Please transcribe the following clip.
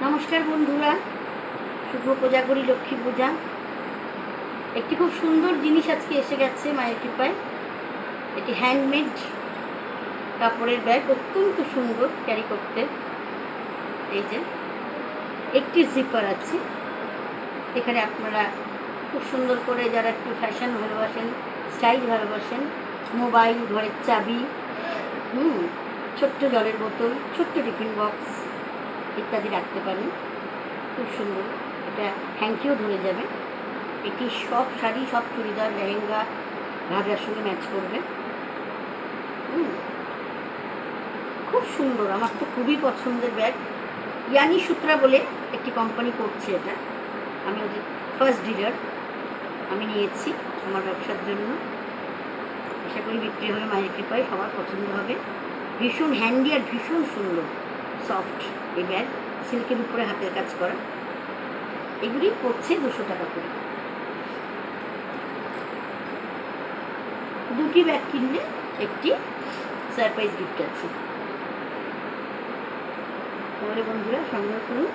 নমস্কার বন্ধুরা, শুভ কোজাগরী লক্ষ্মী পূজা। একটি খুব সুন্দর জিনিস আজকে এসে গেছে মায়ের কৃপায়। এটি হ্যান্ডমেড কাপড়ের ব্যাগ, অত্যন্ত সুন্দর ক্যারি করতে। এই যে একটি জিপার আছে, এখানে আপনারা খুব সুন্দর করে, যারা একটু ফ্যাশন ভালোবাসেন, স্টাইল ভালোবাসেন, মোবাইল, ঘরের চাবি, ছোট্ট জলের বোতল, ছোট্ট টিফিন বক্স ইত্যাদি রাখতে পারেন। খুব সুন্দর, এটা হ্যাঙ্কিও ধরে যাবে। এটি সব শাড়ি, সব চুড়িদার, লেহেঙ্গা, ঘাগরার সঙ্গে ম্যাচ করবে। খুব সুন্দর, আমার তো খুবই পছন্দের ব্যাগ। ইয়ানি সূত্রা বলে একটি কোম্পানি করছে এটা, আমি ওদের ফার্স্ট ডিলার। আমি নিয়েছি আমার ব্যবসার জন্য, আশা করি বিক্রি হবে মায়ের কৃপায়, সবার পছন্দ হবে। ভীষণ হ্যান্ডি আর ভীষণ সুন্দর, সফট এই ব্যাগ, সিল্কের উপরে হাতের কাজ করা। এগুলি পড়ছে 200 টাকা করে। দুটি ব্যাগ কিনলে একটি সারপ্রাইজ গিফট আছে। তাহলে বন্ধুরা সংগ্রহ করুন।